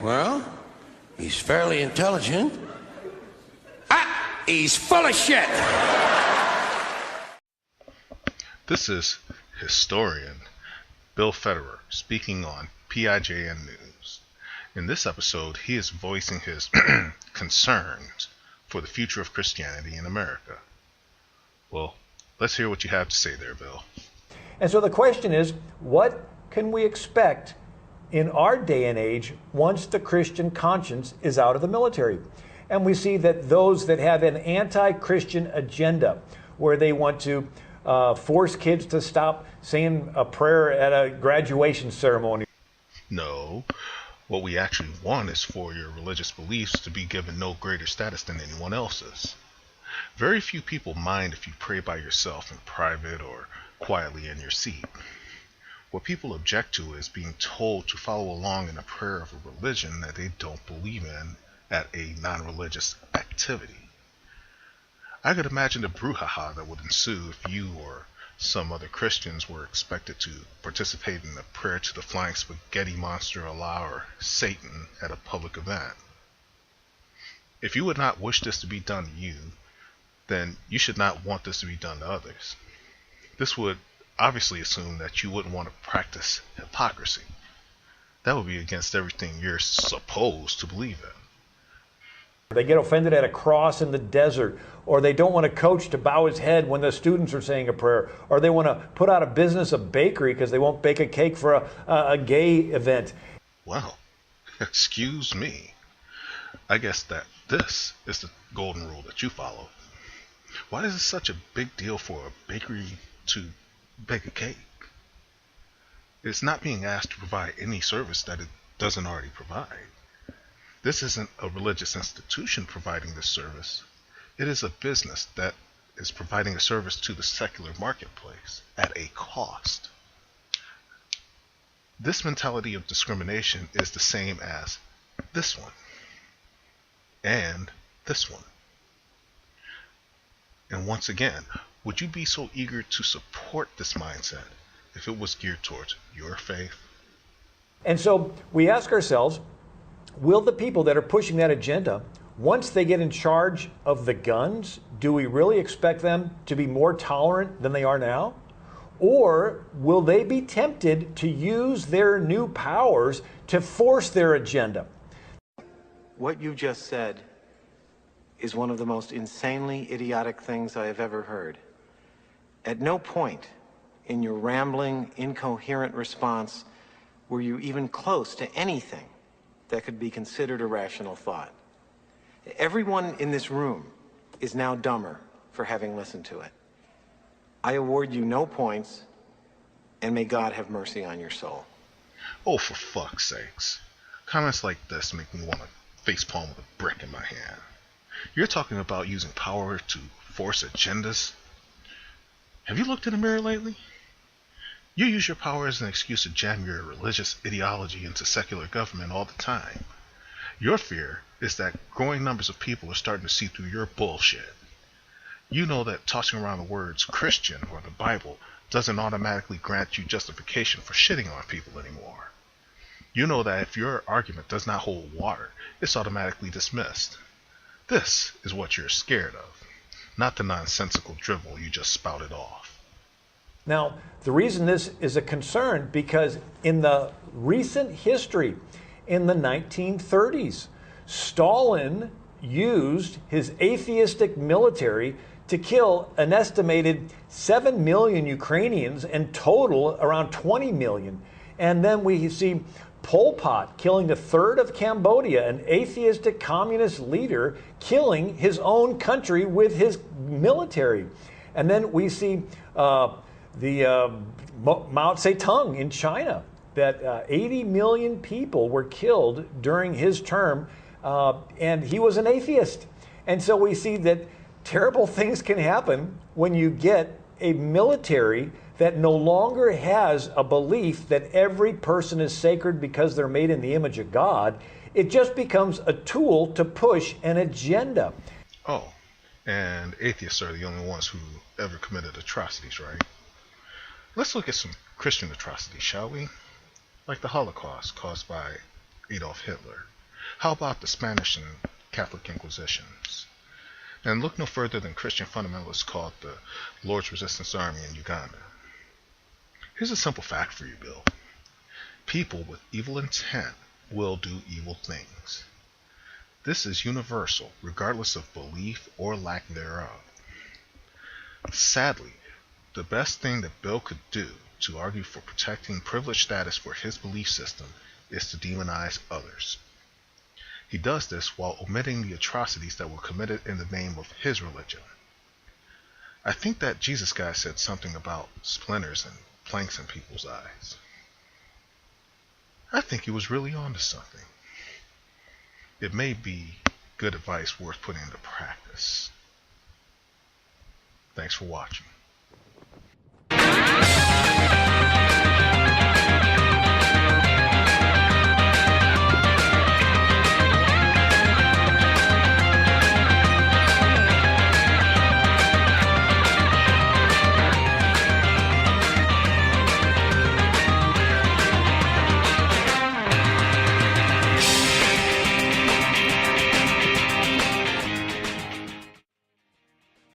Well, he's fairly intelligent. He's full of shit! This is historian Bill Federer speaking on PIJN News. In this episode, he is voicing his concerns for the future of Christianity in America. Well, let's hear what you have to say there, Bill. And so the question is, what can we expect in our day and age once the Christian conscience is out of the military? And we see that those that have an anti-Christian agenda, where they want to force kids to stop saying a prayer at a graduation ceremony. No, what we actually want is for your religious beliefs to be given no greater status than anyone else's. Very few people mind if you pray by yourself in private or quietly in your seat. What people object to is being told to follow along in a prayer of a religion that they don't believe in at a non-religious activity. I could imagine the brouhaha that would ensue if you or some other Christians were expected to participate in a prayer to the flying spaghetti monster Allah or Satan at a public event. If you would not wish this to be done to you, then you should not want this to be done to others. This would obviously assume that you wouldn't want to practice hypocrisy. That would be against everything you're supposed to believe in. They get offended at a cross in the desert, or they don't want a coach to bow his head when the students are saying a prayer, or they want to put out of business a bakery because they won't bake a cake for a gay event. Well, excuse me. I guess that this is the golden rule that you follow. Why is it such a big deal for a bakery to bake a cake? It's not being asked to provide any service that it doesn't already provide. This isn't a religious institution providing this service. It is a business that is providing a service to the secular marketplace at a cost. This mentality of discrimination is the same as this one and this one. And once again, would you be so eager to support this mindset if it was geared towards your faith? And so we ask ourselves, will the people that are pushing that agenda, once they get in charge of the guns, do we really expect them to be more tolerant than they are now? Or will they be tempted to use their new powers to force their agenda? What you just said is one of the most insanely idiotic things I have ever heard. At no point in your rambling, incoherent response were you even close to anything that could be considered a rational thought. Everyone in this room is now dumber for having listened to it. I award you no points, and may God have mercy on your soul. Oh, for fuck's sakes. Comments like this make me want to facepalm with a brick in my hand. You're talking about using power to force agendas? Have you looked in the mirror lately? You use your power as an excuse to jam your religious ideology into secular government all the time. Your fear is that growing numbers of people are starting to see through your bullshit. You know that tossing around the words Christian or the Bible doesn't automatically grant you justification for shitting on people anymore. You know that if your argument does not hold water, it's automatically dismissed. This is what you're scared of, not the nonsensical drivel you just spouted off. Now, the reason this is a concern, because in the recent history, in the 1930s, Stalin used his atheistic military to kill an estimated 7 million Ukrainians and total around 20 million. And then we see Pol Pot killing a third of Cambodia, an atheistic communist leader killing his own country with his military. And then we see Mao Zedong in China, that 80 million people were killed during his term, and he was an atheist. And so we see that terrible things can happen when you get a military that no longer has a belief that every person is sacred because they're made in the image of God. It just becomes a tool to push an agenda. Oh, and atheists are the only ones who ever committed atrocities, right? Let's look at some Christian atrocities, shall we? Like the Holocaust caused by Adolf Hitler? How about the Spanish and Catholic Inquisitions? And look no further than Christian fundamentalists called the Lord's Resistance Army in Uganda. Here's a simple fact for you, Bill. People with evil intent will do evil things. This is universal, regardless of belief or lack thereof. Sadly, the best thing that Bill could do to argue for protecting privileged status for his belief system is to demonize others. He does this while omitting the atrocities that were committed in the name of his religion. I think that Jesus guy said something about splinters and planks in people's eyes. I think he was really onto something. It may be good advice worth putting into practice. Thanks for watching.